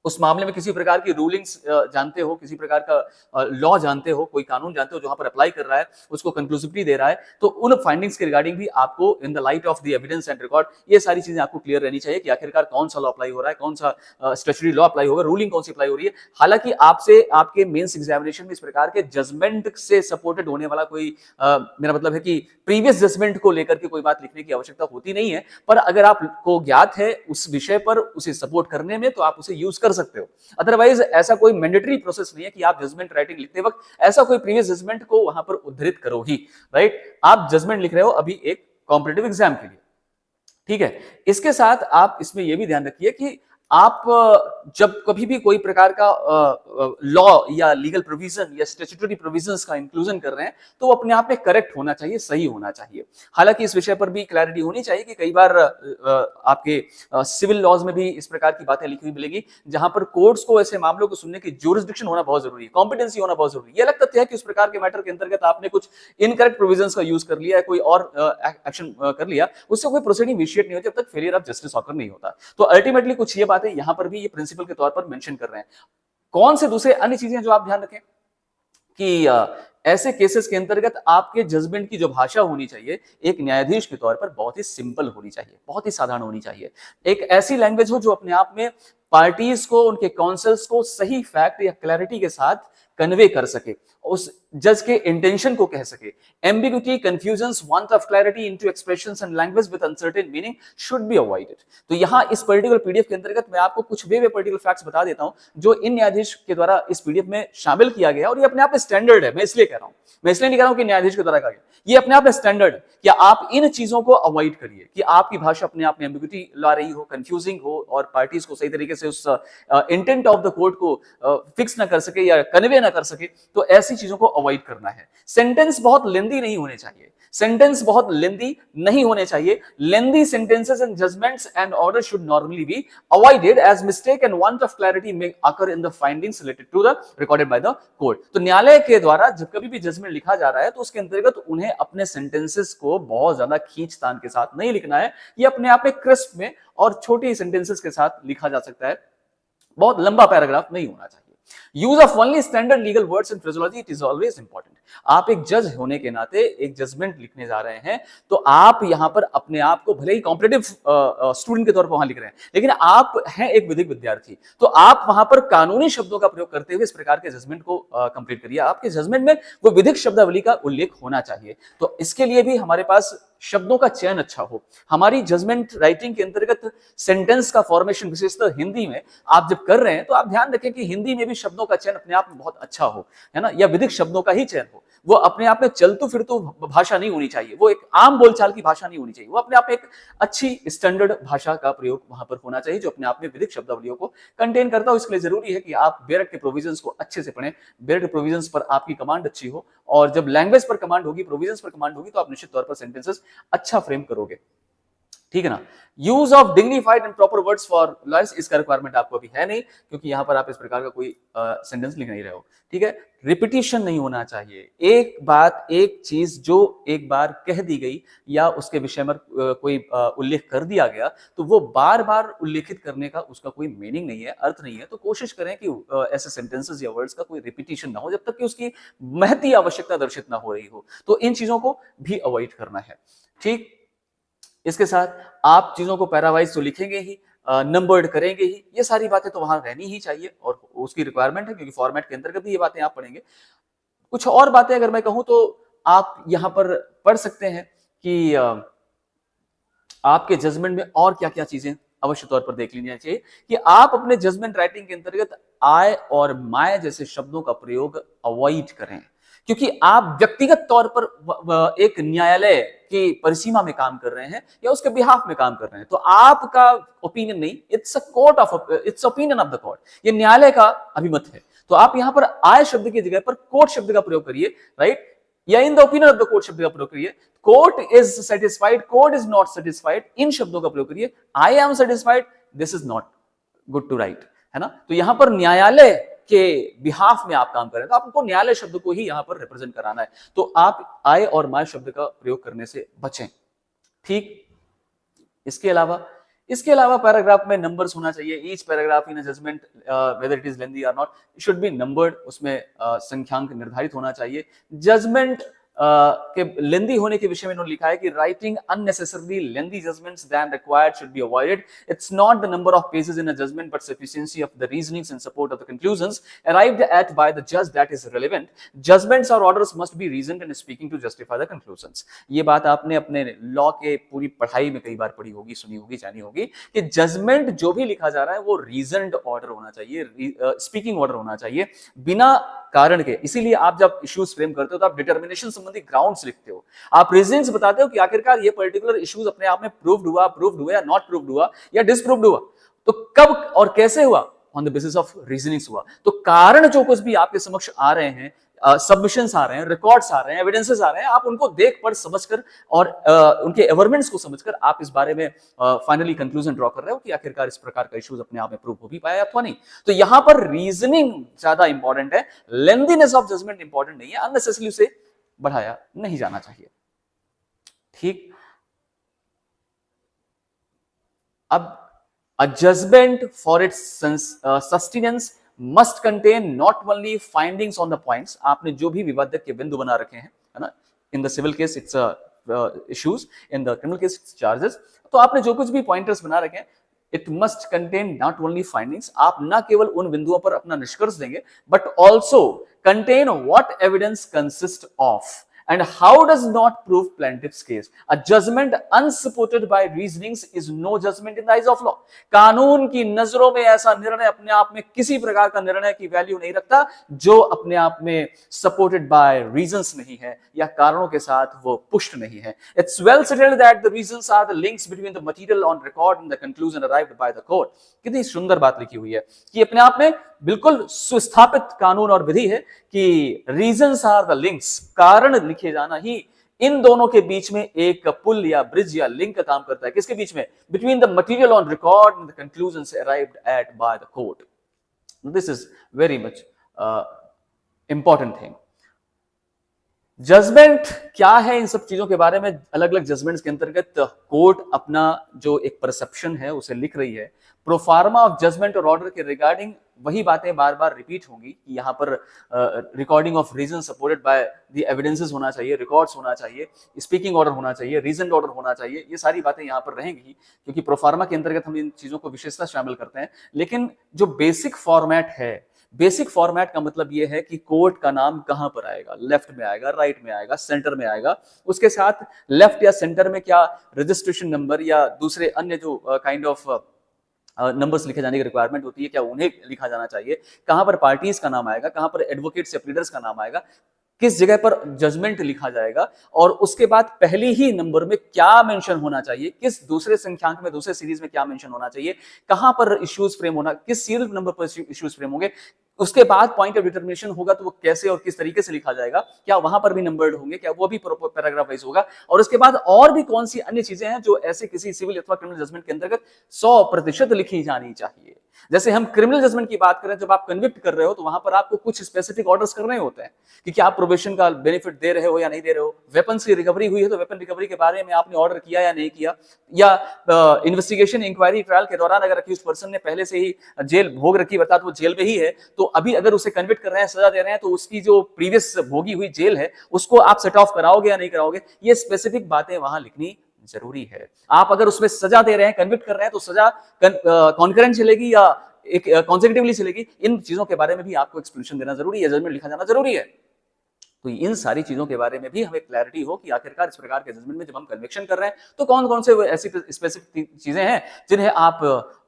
उस मामले में किसी प्रकार की रूलिंग्स जानते हो, किसी प्रकार का लॉ जानते हो, कोई कानून जानते हो जहां पर अप्लाई कर रहा है, उसको कंक्लूसिवली दे रहा है, तो उन फाइंडिंग्स के रिगार्डिंग भी आपको in the light of the evidence and record ये सारी चीजें आपको क्लियर रहनी चाहिए कि आखिरकार कौन सा लॉ अप्लाई हो रहा है, कौन सा स्टैट्यूटरी लॉ अप्लाई होगा, रूलिंग कौन सी अप्लाई हो रही है। हालांकि आपसे आपके मेंस एग्जामिनेशन में इस प्रकार के जजमेंट से सपोर्टेड होने वाला कोई मेरा मतलब है कि प्रीवियस जजमेंट को लेकर के कोई बात लिखने की आवश्यकता होती नहीं है, पर अगर आपको ज्ञात है उस विषय पर उसे सपोर्ट करने में, तो आप उसे यूज कर सकते हो। अदरवाइज ऐसा कोई मैंडेटरी प्रोसेस नहीं है कि आप जजमेंट राइटिंग लिखते वक्त ऐसा कोई प्रीवियस जजमेंट को वहां पर उद्धृत करो ही, राइट। आप जजमेंट लिख रहे हो अभी एक कॉम्पिटिटिव एग्जाम के लिए, ठीक है। इसके साथ आप इसमें यह भी ध्यान रखिए कि आप जब कभी भी कोई प्रकार का लॉ या लीगल प्रोविजन या स्टैट्यूटरी प्रोविजंस का इंक्लूजन कर रहे हैं, तो वो अपने आप में करेक्ट होना चाहिए, सही होना चाहिए। हालांकि इस विषय पर भी क्लैरिटी होनी चाहिए कि कई बार आपके सिविल लॉज में भी इस प्रकार की बातें लिखी हुई मिलेगी, जहां पर कोर्ट्स को ऐसे मामलों को सुनने की ज्यूरिसडिक्शन होना बहुत जरूरी है, कॉम्पिटेंसी होना बहुत जरूरी है। यह अलग तथ्य है कि उस प्रकार के मैटर के अंतर्गत आपने कुछ इनकरेक्ट प्रोविजंस का यूज कर लिया है, कोई और एक्शन कर लिया, उससे कोई प्रोसीडिंग इनिशिएट नहीं होती जब तक फेलियर ऑफ जस्टिस ऑकर नहीं होता। तो अल्टीमेटली कुछ ये बातें यहां पर भी ये प्रिंसिपल के तौर पर मेंशन कर रहे हैं। कौन से दूसरे अन्य चीजें जो आप ध्यान रखें कि ऐसे केसेस के अंतर्गत आपके जजमेंट की जो भाषा होनी चाहिए, एक न्यायाधीश के तौर पर बहुत ही सिंपल होनी चाहिए, बहुत ही साधारण होनी चाहिए। एक ऐसी लैंग्वेज हो जो अपने आप में पार्टीज को, उनके काउंसिल्स को सही फैक्ट या क्लैरिटी के साथ कन्वे कर सके, उस जज के इंटेंशन को कह सके। Ambiguity, confusions, want of clarity into expressions and language with uncertain meaning should be avoided. तो यहां इस पर्टिकुलर पीडीएफ के अंतर्गत मैं आपको कुछ वे पर्टिकुलर फैक्ट्स बता देता हूं जो इन न्यायाधीश के द्वारा इस पीडीएफ में शामिल किया गया, और ये अपने आप में स्टैंडर्ड है। मैं इसलिए कह रहा हूं, मैं इसलिए नहीं कह रहा हूं कि न्यायाधीश के द्वारा कहा गया, ये अपने आप में स्टैंडर्ड है कि आप इन चीजों को अवॉइड करिए कि आपकी भाषा अपने आप में एम्बिग्यूटी ला रही हो, कंफ्यूजिंग हो, और पार्टीज को सही तरीके से उस इंटेंट ऑफ द कोर्ट को फिक्स ना कर सके या कन्वे ना कर सके। तो ऐसी चीजों को अवॉइड करना है। सेंटेंस बहुत लेंदी नहीं होने चाहिए, सेंटेंस बहुत लेंदी नहीं होने चाहिए। लेंदी sentences and judgments and orders should normally be avoided as mistake and want of clarity may occur in the findings related to the recorded by the court। तो न्यायालय के द्वारा जब कभी भी जजमेंट लिखा जा रहा है, तो उसके अंतर्गत उन्हें अपने सेंटेंसेस को बहुत ज्यादा खींचतान के साथ नहीं लिखना है। ये अपने आप में क्रिस्प में और छोटी सेंटेंसेस के साथ लिखा जा सकता है, बहुत लंबा पैराग्राफ नहीं होना चाहिए। Use of only standard legal words and phraseology, it is always important. आप एक जज होने के नाते एक जजमेंट लिखने जा रहे हैं, तो आप यहां पर अपने आप को, भले ही कॉम्पिटिटिव स्टूडेंट के तौर पर वहां लिख रहे हैं, लेकिन आप हैं एक विधिक विद्यार्थी, तो आप वहां पर कानूनी शब्दों का प्रयोग करते हुए इस प्रकार के जजमेंट को कंप्लीट करिए। आपके जजमेंट में वो विधिक शब्दावली का उल्लेख होना चाहिए। तो इसके लिए भी हमारे पास शब्दों का चयन अच्छा हो। हमारी जजमेंट राइटिंग के अंतर्गत सेंटेंस का फॉर्मेशन, विशेषतः हिंदी में आप जब कर रहे हैं, तो आप ध्यान रखें कि हिंदी में भी शब्दों का चयन अपने आप में बहुत अच्छा हो, है ना, या विधिक शब्दों का ही चयन हो। वो अपने आप में चलतू फिरतू भाषा नहीं होनी चाहिए, वो एक आम बोलचाल की भाषा नहीं होनी चाहिए, वो अपने आप में एक अच्छी स्टैंडर्ड भाषा का प्रयोग वहां पर होना चाहिए, जो अपने आप में विधिक शब्दावलियों को कंटेन करता हो। इसके लिए जरूरी है कि आप बेरट के प्रोविजंस को अच्छे से पढ़ें, बेरट के प्रोविजंस पर आपकी कमांड अच्छी हो, और जब लैंग्वेज पर कमांड होगी, प्रोविजंस पर कमांड होगी, तो आप निश्चित तौर पर सेंटेंसेस अच्छा फ्रेम करोगे, ठीक है ना। Use of dignified and proper words for lawyers, इसका रिक्वायरमेंट आपको अभी है नहीं, क्योंकि यहां पर आप इस प्रकार का कोई सेंटेंस लिख नहीं रहे हो, ठीक है। रिपीटिशन नहीं होना चाहिए। एक बात, एक चीज जो एक बार कह दी गई या उसके विषय में कोई उल्लेख कर दिया गया, तो वो बार बार उल्लेखित करने का उसका कोई मीनिंग नहीं है, अर्थ नहीं है। तो कोशिश करें कि ऐसे सेंटेंसेस या वर्ड्स का कोई रिपीटिशन ना हो, जब तक कि उसकी महती आवश्यकता दर्शित ना हो रही हो। तो इन चीजों को भी अवॉइड करना है, ठीक। इसके साथ आप चीजों को पैरावाइज तो लिखेंगे ही, नंबर्ड करेंगे ही, ये सारी बातें तो वहां रहनी ही चाहिए, और उसकी रिक्वायरमेंट है, क्योंकि फॉर्मेट के अंतर्गत भी ये बातें आप पढ़ेंगे। कुछ और बातें अगर मैं कहूं तो आप यहां पर पढ़ सकते हैं कि आपके जजमेंट में और क्या क्या चीजें अवश्य तौर पर देख लेना चाहिए कि आप अपने जजमेंट राइटिंग के अंतर्गत आई और माय जैसे शब्दों का प्रयोग अवॉइड करें, क्योंकि आप व्यक्तिगत तौर पर एक न्यायालय की परिसीमा में काम कर रहे हैं या उसके बिहाफ में काम कर रहे हैं, तो आपका ओपिनियन नहीं, it's opinion of the court, ये न्यायालय का अभिमत है। तो आप यहां पर आय शब्द की जगह पर कोर्ट शब्द का प्रयोग करिए, राइट, या in the opinion of the court शब्द का प्रयोग करिए। Court is satisfied, court is not satisfied, इन शब्दों का प्रयोग करिए। I am satisfied, this is not good to write, है ना। तो यहां पर न्यायालय के बिहाफ में आप काम करें तो आपको न्यायालय शब्द को ही यहां पर रिप्रेजेंट कराना है, तो आप आय और माय शब्द का प्रयोग करने से बचें, ठीक। इसके अलावा पैराग्राफ में नंबर्स होना चाहिए। Each paragraph in a judgement whether it is lengthy और नॉट शुड बी नंबर्ड, उसमें संख्यांक निर्धारित होना चाहिए। जजमेंट के लेंदी होने के विषय में इन्होंने लिखा है कि writing unnecessarily lengthy judgments than required should be avoided. It's not the number of pages in a judgment but sufficiency of the reasonings in support of the conclusions arrived at by the जज that is relevant. Judgments और orders must be reasoned in speaking to justify the conclusions. ये बात आपने अपने law के पूरी पढ़ाई में कई बार पढ़ी होगी, सुनी होगी, जानी होगी कि जजमेंट जो भी लिखा जा रहा है वो रीजन्ड ऑर्डर होना चाहिए, स्पीकिंग ऑर्डर होना चाहिए, बिना कारण के। इसीलिए आप जब इश्यूज फ्रेम करते हो तो आप डिटर्मिनेशन संबंधी ग्राउंड्स लिखते हो, आप रीजनिंग्स बताते हो कि आखिरकार ये पर्टिकुलर इश्यूज अपने आप में प्रूव्ड हुआ या नॉट प्रूव्ड हुआ या डिसप्रूव्ड हुआ, तो कब और कैसे हुआ, on the basis of reasonings हुआ। तो कारण जो कुछ भी आपके समक्ष आ रहे हैं, सबमिशंस आ रहे हैं, रिकॉर्ड्स आ रहे हैं, एविडेंसेस आ रहे हैं, आप उनको देख पढ़ समझकर और उनके एवर्मेंट्स को समझकर आप इस बारे में फाइनली कंक्लूजन ड्रॉ कर रहे हो कि आखिरकार इस प्रकार का इश्यूज अपने आप में प्रूव हो भी पाया अथवा नहीं। तो यहां पर रीजनिंग ज्यादा इंपॉर्टेंट है, लेंथीनेस ऑफ जजमेंट इंपॉर्टेंट नहीं है, अननेसेसरली उसे बढ़ाया नहीं जाना चाहिए, ठीक। अब a judgment for its sustenance must contain not only findings on the points, आपने जो भी विवादक के बिंदु बना रखे हैं, है ना, in the civil case it's issues, in the criminal case it's charges, तो आपने जो कुछ भी पॉइंटर्स बना रखे हैं, it must contain not only findings, आप ना केवल उन बिंदुओं पर अपना निष्कर्ष देंगे but also contain what evidence consists of and how does not prove plaintiff's case. A judgment unsupported by reasonings is no judgment in the eyes of law. कानून की नजरों में ऐसा निर्णय अपने आप में किसी प्रकार का निर्णय की वैल्यू नहीं रखता जो अपने आप में सपोर्टेड बाय रीजंस नहीं है या कारणों के साथ वो पुष्ट नहीं है। It's well settled that the reasons are the links between the material on record and the conclusion arrived by the court. कितनी सुंदर बात लिखी हुई है कि अपने आप में बिल्कुल सुस्थापित कानून और विधि है कि रीजंस आर द लिंक्स, कारण लिखे जाना ही इन दोनों के बीच में एक पुल या ब्रिज या लिंक का काम करता है। किसके बीच में? Between the material on record and the conclusions arrived at by the court. This is very much important thing. Judgement क्या है, इन सब चीजों के बारे में अलग अलग जजमेंट्स के अंतर्गत कोर्ट अपना जो एक परसेप्शन है उसे लिख रही है। प्रोफार्मा ऑफ जजमेंट और ऑर्डर के रिगार्डिंग वही बातें बार बार रिपीट होंगी कि यहाँ पर recording of reason supported by the evidences होना चाहिए, रिकॉर्ड्स होना चाहिए, स्पीकिंग ऑर्डर होना चाहिए, रीजन ऑर्डर होना चाहिए, ये सारी बातें यहाँ पर रहेंगी क्योंकि प्रोफार्मा के अंतर्गत हम इन चीजों को विशेषता शामिल करते हैं। लेकिन जो बेसिक फॉर्मेट है, बेसिक फॉर्मेट का मतलब यह है कि कोर्ट का नाम कहां पर आएगा, लेफ्ट में आएगा, राइट में आएगा, सेंटर में आएगा, उसके साथ लेफ्ट या सेंटर में क्या रजिस्ट्रेशन नंबर या दूसरे अन्य जो काइंड ऑफ नंबर्स लिखे जाने की रिक्वायरमेंट होती है, क्या उन्हें लिखा जाना चाहिए, कहां पर पार्टीज का नाम आएगा, कहां पर एडवोकेट्स या प्लीडर्स का नाम आएगा, किस जगह पर जजमेंट लिखा जाएगा और उसके बाद पहले ही नंबर में क्या मेंशन होना चाहिए, किस दूसरे संख्यांक में दूसरे सीरीज में क्या मेंशन होना चाहिए, कहां पर इश्यूज फ्रेम होना, किस सीरियल नंबर पर इश्यूज फ्रेम होंगे, उसके बाद पॉइंट ऑफ डिटर्मिनेशन होगा तो वो कैसे और किस तरीके से लिखा जाएगा, क्या वहां पर भी नंबर्ड होंगे, क्या वो भी पैराग्राफ वाइज होगा, और उसके बाद और भी कौन सी अन्य चीजें हैं जो ऐसे किसी सिविल अथवा क्रिमिनल जजमेंट के अंतर्गत 100% लिखी जानी चाहिए। जैसे हम क्रिमिनल जजमेंट की बात करें, जब आप कन्विक्ट कर रहे हो तो वहां पर आपको कुछ स्पेसिफिक ऑर्डर्स करने होते हैं कि क्या आप प्रोबेशन का बेनिफिट दे रहे हो या नहीं दे रहे हो, वेपन्स की रिकवरी हुई है तो वेपन रिकवरी के बारे में आपने ऑर्डर किया या नहीं किया, या इन्वेस्टिगेशन इंक्वायरी ट्रायल के दौरान अगर अक्यूज्ड पर्सन ने पहले से ही जेल भोग रखी, अर्थात वो जेल में ही है, तो अभी अगर उसे कन्विक्ट कर रहे हैं, सजा दे रहे हैं, तो उसकी जो प्रीवियस भोगी हुई जेल है उसको आप सेट ऑफ कराओगे या नहीं कराओगे, ये स्पेसिफिक बातें वहां लिखनी जरूरी है। आप अगर उसमें सजा दे रहे हैं, कन्विक्ट कर रहे हैं, तो सजा कॉन्करेंट चलेगी या एक कॉन्सेक्यूटिवली चलेगी, इन चीजों के बारे में भी आपको एक्सप्लेनेशन देना जरूरी है, जजमेंट लिखा जाना जरूरी है। तो इन सारी चीजों के बारे में भी हमें क्लैरिटी हो कि आखिरकार इस प्रकार के जजमेंट में जब हम कन्विक्शन कर रहे हैं तो कौन कौन से ऐसी स्पेसिफिक चीजें हैं जिन्हें आप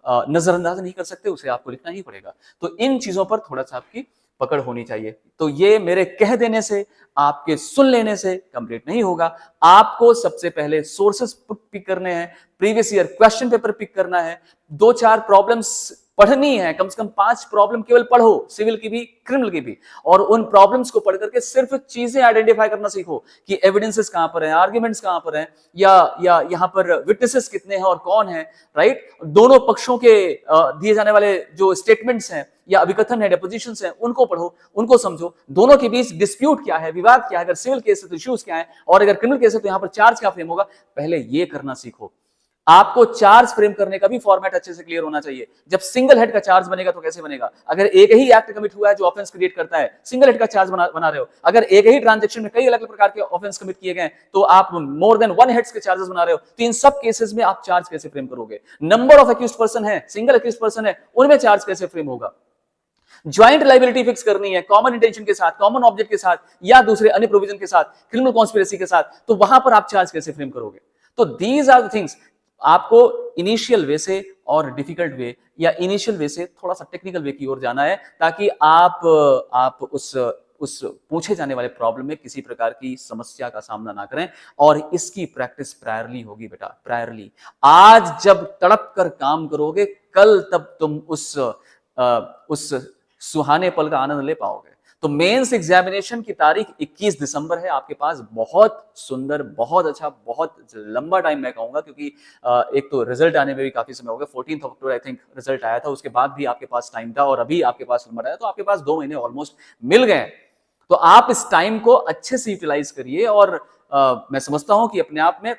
नजरअंदाज नहीं कर सकते, उसे आपको लिखना ही पड़ेगा। तो इन चीजों पर थोड़ा सा आपकी पकड़ होनी चाहिए। तो ये मेरे कह देने से, आपके सुन लेने से कंप्लीट नहीं होगा। आपको सबसे पहले सोर्सेस पिक करने हैं, previous year question paper pick करना है, 2-4 प्रॉब्लम्स पढ़नी है, कम से कम 5 प्रॉब्लम केवल पढ़ो, सिविल की भी क्रिमिनल की भी, और उन प्रॉब्लम्स को पढ़ करके सिर्फ चीजें आइडेंटिफाई करना सीखो कि एविडेंसेस कहां पर हैं, आर्ग्यूमेंट्स कहां पर हैं, या यहां पर विटनेसेस कितने हैं और कौन है, राइट। दोनों पक्षों के दिए जाने वाले जो स्टेटमेंट्स हैं या अभिकथन है, डेपोजिशंस हैं, उनको पढ़ो, उनको समझो, दोनों के बीच डिस्प्यूट क्या है, विवाद क्या है, अगर सिविल केस है तो इश्यूज क्या है, और अगर क्रिमिनल केस है तो यहां पर चार्ज क्या फ्रेम होगा, पहले ये करना सीखो। आपको चार्ज फ्रेम करने का भी फॉर्मेट अच्छे से क्लियर होना चाहिए। जब सिंगल हेड का चार्ज बनेगा तो कैसे बनेगा, अगर एक ही एक्ट कमिट हुआ है जो ऑफेंस क्रिएट करता है, सिंगल हेड का चार्ज बना रहे हो, अगर एक ही ट्रांजैक्शन में कई अलग अलग प्रकार के ऑफेंस कमिट किए गए तो आप मोर देन 1 हेड्स के चार्जेस बना रहे हो, तो इन सब केसेस में आप चार्ज कैसे फ्रेम करोगे। नंबर ऑफ एक्यूज्ड पर्सन है, सिंगल एक्यूज्ड पर्सन है, उनमें चार्ज कैसे फ्रेम होगा। ज्वाइंट लाइबिलिटी फिक्स करनी है कॉमन इंटेंशन के साथ, कॉमन ऑब्जेक्ट के साथ, या दूसरे अन्य प्रोविजन के साथ, क्रिमिनल कॉन्स्पिरेसी के साथ, तो वहां पर आप चार्ज कैसे फ्रेम करोगे। तो दीज आर द थिंग्स आपको इनिशियल वे से और डिफिकल्ट वे या इनिशियल वे से थोड़ा सा टेक्निकल वे की ओर जाना है, ताकि आप उस पूछे जाने वाले प्रॉब्लम में किसी प्रकार की समस्या का सामना ना करें। और इसकी प्रैक्टिस प्रायरली होगी बेटा, प्रायरली। आज जब तड़प कर काम करोगे, कल तब तुम उस सुहाने पल का आनंद ले पाओगे। तो मेंस एग्जामिनेशन की तारीख 21 दिसंबर है आपके पास। बहुत सुंदर, बहुत अच्छा, बहुत लंबा टाइम मैं कहूंगा, क्योंकि एक तो रिजल्ट आने में भी काफी समय हो गया। 14 अक्टूबर आई थिंक रिजल्ट आया था, उसके बाद भी आपके पास टाइम था, और अभी आपके पास नंबर आया, तो आपके पास 2 महीने ऑलमोस्ट मिल गए। तो आप इस टाइम को अच्छे से यूटिलाइज करिए। और मैं समझता हूं कि अपने आप में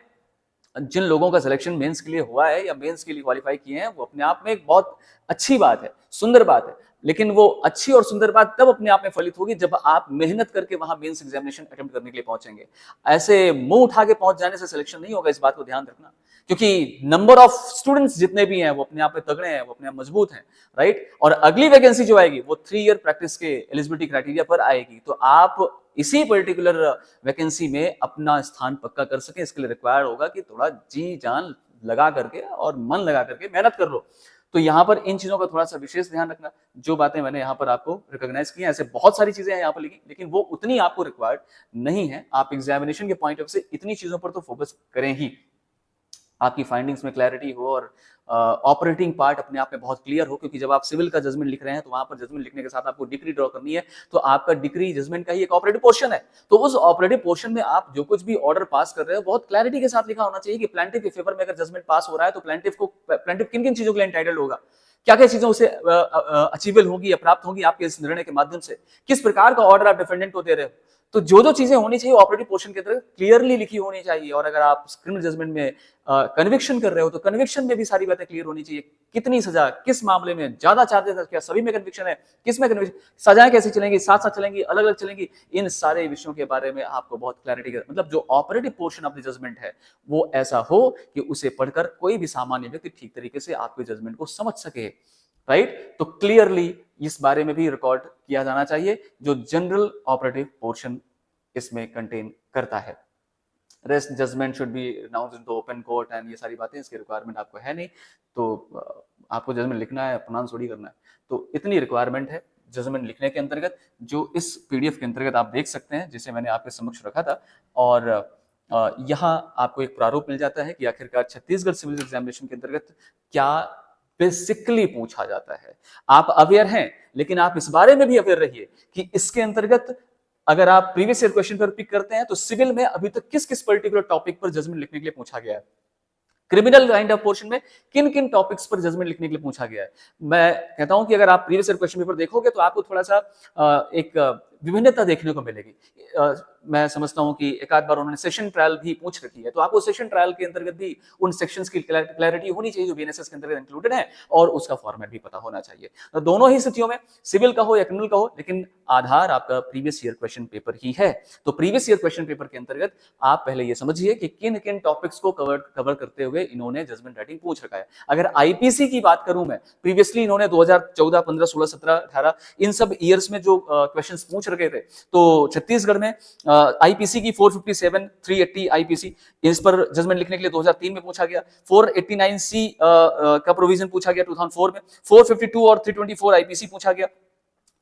जिन लोगों का सिलेक्शन मेंस के लिए हुआ है या मेंस के लिए क्वालिफाई किए हैं, वो अपने आप में एक बहुत अच्छी बात है, सुंदर बात है। लेकिन वो अच्छी और सुंदर बात तब अपने आप में फलित होगी जब आप मेहनत करके वहां मेंस एग्जामिनेशन अटेम्प्ट करने के लिए पहुंचेंगे। ऐसे मुंह उठा के पहुंच जाने से सिलेक्शन नहीं होगा, इस बात को ध्यान रखना। क्योंकि नंबर ऑफ स्टूडेंट्स जितने भी हैं वो अपने आप में तगड़े हैं, वो अपने आप मजबूत हैं, राइट। और अगली वैकेंसी जो आएगी वो 3 ईयर प्रैक्टिस के एलिजिबिलिटी क्राइटेरिया पर आएगी। तो आप इसी पर्टिकुलर वैकेंसी में अपना स्थान पक्का कर सके, इसके लिए रिक्वायर्ड होगा कि थोड़ा जी जान लगा करके और मन लगा करके मेहनत कर लो। तो यहाँ पर इन चीजों का थोड़ा सा विशेष ध्यान रखना। जो बातें मैंने यहाँ पर आपको रिकॉग्नाइज की हैं, ऐसे बहुत सारी चीजें हैं यहाँ पर लिखी, लेकिन वो उतनी आपको रिक्वायर्ड नहीं है। आप एग्जामिनेशन के पॉइंट ऑफ से इतनी चीजों पर तो फोकस करें ही, आपकी फाइंडिंग्स में क्लैरिटी हो और ऑपरेटिंग पार्ट अपने आप में बहुत क्लियर हो। क्योंकि जब आप सिविल का जजमेंट लिख रहे हैं तो वहां पर जजमेंट लिखने के साथ आपको डिग्री ड्रॉ करनी है, तो आपका डिग्री जजमेंट का ही एक ऑपरेटिव पोर्शन है। तो उस ऑपरेटिव पोर्शन में आप जो कुछ भी ऑर्डर पास कर रहे हो बहुत क्लैरिटी के साथ लिखा होना चाहिए कि प्लेंटिफ के फेवर में अगर जजमेंट पास हो रहा है तो प्लेंटिफ किन किन चीजों के लिए एंटाइटल्ड होगा, क्या क्या चीजें उसे अचीवेबल होंगी या प्राप्त होंगी आपके इस निर्णय के माध्यम से, किस प्रकार का ऑर्डर आप डिफेंडेंट को दे रहे हो। तो जो चीजें होनी चाहिए ऑपरेटिव पोर्शन के अंदर क्लियरली लिखी होनी चाहिए। और अगर आप क्रिमिनल जजमेंट में कन्विक्शन कर रहे हो तो कन्विक्शन में भी सारी बातें क्लियर होनी चाहिए। कितनी सजा, किस मामले में ज्यादा चार्जेस है, क्या सभी में कन्विक्शन है, किस में कन्विक्शन, सजाएं कैसे चलेंगी, साथ साथ चलेंगी, अलग अलग चलेंगी, इन सारे विषयों के बारे में आपको बहुत क्लैरिटी, मतलब जो operative portion of the judgement है वो ऐसा हो कि उसे पढ़कर कोई भी सामान्य व्यक्ति ठीक तरीके से आपके जजमेंट को समझ सके, राइट। तो क्लियरली इस बारे में भी रिकॉर्ड किया जाना चाहिए जो जनरल ऑपरेटिव पोर्शन इसमें कंटेन करता है। Rest judgement should be announced in the open court and ये सारी बातें, इसकी रिक्वायरमेंट आपको है नहीं। तो आपको जजमेंट लिखना है, प्रोनाउंस थोड़ी करना है। तो इतनी रिक्वायरमेंट है जजमेंट लिखने के अंतर्गत, जो इस पीडीएफ के अंतर्गत आप देख सकते हैं, जिसे मैंने आपके समक्ष रखा था। और यहाँ आपको एक प्रारूप मिल जाता है कि आखिरकार छत्तीसगढ़ सिविल एग्जामिनेशन के अंतर्गत क्या बेसिकली पूछा जाता है। आप अवेयर हैं, लेकिन आप इस बारे में भी अवेयर रहिए कि इसके अंतर्गत अगर आप प्रीवियस ईयर क्वेश्चन पर पिक करते हैं तो सिविल में अभी तक किस किस पर्टिकुलर टॉपिक पर जजमेंट लिखने के लिए पूछा गया है, क्रिमिनल काइंड ऑफ पोर्शन में किन किन टॉपिक्स पर जजमेंट लिखने के लिए पूछा गया है। मैं कहता हूं कि अगर आप प्रीवियस ईयर क्वेश्चन पेपर देखोगे तो आपको थोड़ा सा एक विभिन्नता देखने को मिलेगी। मैं समझता हूं कि एक आध बार उन्होंने सेशन ट्रायल भी पूछ रखी है, तो आपको सेशन ट्रायल के अंतर्गत भी उन सेक्शंस की क्लैरिटी होनी चाहिए जो बीएनएसएस के अंतर्गत इंक्लूडेड है, और उसका फॉर्मेट भी पता होना चाहिए। तो दोनों ही स्थितियों में, सिविल का हो या क्रिमिनल का हो, लेकिन आधार आपका प्रीवियस ईयर क्वेश्चन पेपर ही है। तो प्रीवियस ईयर क्वेश्चन पेपर के अंतर्गत आप पहले ये समझिए कि किन किन टॉपिक्स को कवर करते हुए इन्होंने जजमेंट राइटिंग पूछ रखा है। अगर आईपीसी की बात करूं मैं, प्रीवियसली इन्होंने 2014, 15, 16, 17, 18 इन सब ईयर्स में जो क्वेश्चंस पूछ रखे थे, तो छत्तीसगढ़ में आईपीसी की 457, 380 आईपीसी, इस पर जजमेंट लिखने के लिए 2003 में पूछा गया। 489C का प्रोविजन पूछा गया 2004 में। 452 और 324 आईपीसी पूछा गया।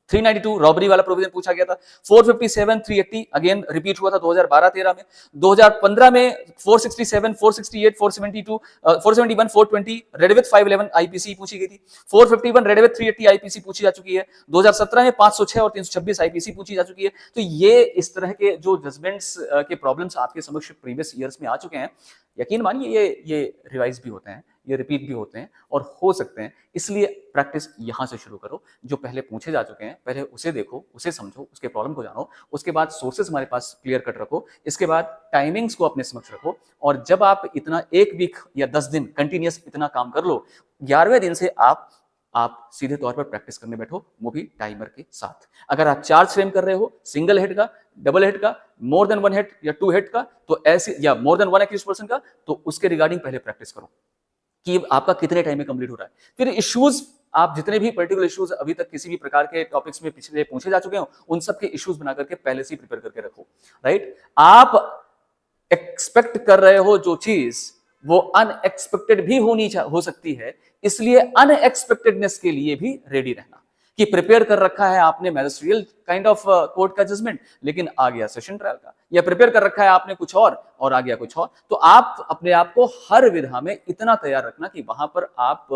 392 रॉबरी वाला प्रोविजन पूछा गया था। 457, 380 अगेन रिपीट हुआ था 2012-13 में। 2015 में 467, 468, 472, 471, 420 रेड विथ 511 आईपीसी पूछी गई थी। 451 रेड विथ 380 आईपीसी पूछी जा चुकी है। 2017 में 506 और 326 आईपीसी पूछी जा चुकी है। तो ये इस तरह के जो जजमेंट्स के प्रॉब्लम्स आपके समक्ष प्रीवियस ईयर्स में आ चुके हैं, यकीन मानिए ये रिवाइज भी होते हैं, ये रिपीट भी होते हैं और हो सकते हैं। इसलिए प्रैक्टिस यहां से शुरू करो। जो पहले पूछे जा चुके हैं पहले उसे देखो, उसे समझो, उसके प्रॉब्लम को जानो, उसके बाद सोर्सेज हमारे पास क्लियर कट रखो, इसके बाद टाइमिंग्स को अपने समक्ष रखो। और जब आप इतना 1 वीक या 10 दिन कंटिन्यूअस इतना काम कर लो, 11वें दिन से आप सीधे तौर पर प्रैक्टिस करने बैठो, वो भी टाइमर के साथ। अगर आप चार्ज फ्रेम कर रहे हो, सिंगल हेड का, डबल हेड का, मोर देन 1 हेड या 2 हेड का, तो ऐसे, या मोर देन 1 एक्यूज्ड पर्सन का, तो उसके रिगार्डिंग पहले प्रैक्टिस करो कि आपका कितने टाइम में कंप्लीट हो रहा है। फिर इश्यूज, आप जितने भी पर्टिकुलर इश्यूज अभी तक किसी भी प्रकार के टॉपिक्स में पिछले पूछे जा चुके हो, उन सब के इश्यूज बना करके पहले से प्रिपेयर करके रखो, राइट। आप एक्सपेक्ट कर रहे हो जो चीज, वो अनएक्सपेक्टेड भी हो सकती है, इसलिए अनएक्सपेक्टेडनेस के लिए भी रेडी रहना कि प्रिपेयर कर रखा है आपने मैजिस्ट्रियल काइंड ऑफ कोर्ट का जजमेंट, लेकिन आ गया सेशन ट्रायल का, या प्रिपेयर कर रखा है आपने कुछ और आ गया कुछ और। तो आप अपने आप को हर विधा में इतना तैयार रखना कि वहां पर आप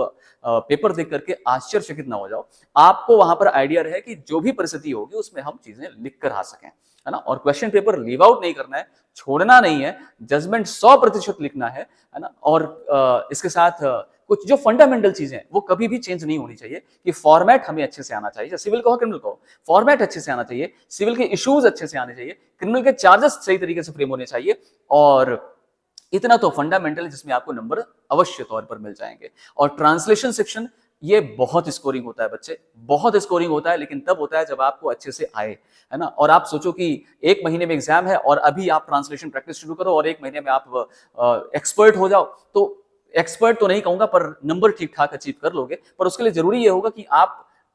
पेपर देख करके आश्चर्यचकित ना हो जाओ। आपको वहां पर आइडिया रहे कि जो भी परिस्थिति होगी उसमें हम चीजें लिख कर आ सकें, है ना। और क्वेश्चन पेपर लीव आउट नहीं करना है, छोड़ना नहीं है, जजमेंट 100% लिखना है ना। और इसके साथ कुछ जो फंडामेंटल चीजें हैं वो कभी भी चेंज नहीं होनी चाहिए कि फॉर्मेट हमें अच्छे से आना चाहिए। सिविल का हो क्रिमिनल का हो, फॉर्मेट अच्छे से आना चाहिए, सिविल के इश्यूज अच्छे से आने चाहिए, क्रिमिनल के चार्जेस सही तरीके से फ्रेम होने चाहिए, और इतना तो फंडामेंटल जिसमें आपको नंबर अवश्य तौर पर मिल जाएंगे। और ट्रांसलेशन सेक्शन, ये बहुत स्कोरिंग होता है बच्चे, बहुत स्कोरिंग होता है, लेकिन तब होता है जब आपको अच्छे से आए, है ना। और आप सोचो कि 1 महीने में एग्जाम है और अभी आप ट्रांसलेशन प्रैक्टिस शुरू करो और 1 महीने में आप एक्सपर्ट हो जाओ, तो एक्सपर्ट तो नहीं कहूंगा पर नंबर ठीक ठाक अचीव कर लोगे। पर उसके लिए जरूरी ये होगा कि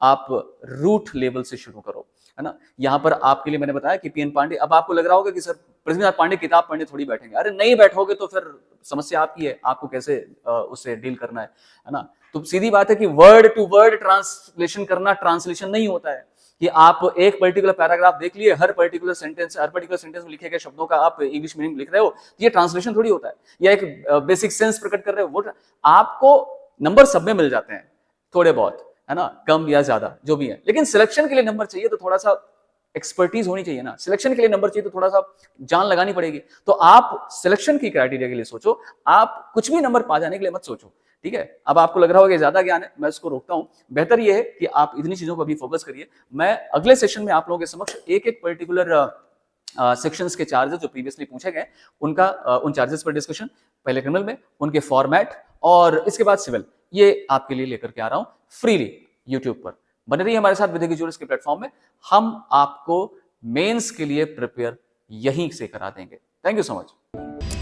आप रूट लेवल से शुरू करो, है ना। यहां पर आपके लिए मैंने बताया कि पीएन पांडे, अब आपको लग रहा होगा कि सर पृथ्वीनाथ पांडे किताब पढ़ने थोड़ी बैठेंगे। अरे नहीं बैठोगे तो फिर समस्या आपकी है, आपको कैसे उससे डील करना है ना। तो सीधी बात है कि वर्ड टू वर्ड ट्रांसलेशन करना ट्रांसलेशन नहीं होता है कि आप एक पर्टिकुलर पैराग्राफ देख लिए, हर पर्टिकुलर सेंटेंस में लिखे गए शब्दों का आप इंग्लिश मीनिंग लिख रहे हो, तो ये ट्रांसलेशन थोड़ी होता है। या एक बेसिक सेंस प्रकट कर रहे हो, वो आपको नंबर सब में मिल जाते हैं, थोड़े बहुत, है ना, कम या ज्यादा जो भी है। लेकिन सिलेक्शन के लिए नंबर चाहिए तो थोड़ा सा एक्सपर्टीज होनी चाहिए ना। सिलेक्शन के लिए नंबर चाहिए तो थोड़ा सा जान लगानी पड़ेगी। तो आप सिलेक्शन की क्राइटेरिया के लिए सोचो, आप कुछ भी नंबर पा जाने के लिए मत सोचो, ठीक है। अब आपको लग रहा होगा ज्यादा ज्ञान है, मैं इसको रोकता हूं। बेहतर यह है कि आप इतनी चीजों पर भी फोकस करिए। मैं अगले सेशन में आप लोगों के समक्ष एक एक पर्टिकुलर सेक्शंस के चार्जेस जो प्रीवियसली पूछे गए उनका उन चार्जेस पर डिस्कशन, पहले क्रिमिनल में उनके फॉर्मेट, और इसके बाद सिविल, ये आपके लिए लेकर के आ रहा हूं फ्रीली यूट्यूब पर। बने रहिए हमारे साथ विधि की ज्यूरिस के प्लेटफॉर्म में। हम आपको मेंस के लिए प्रिपेयर यहीं से करा देंगे। Thank you so much.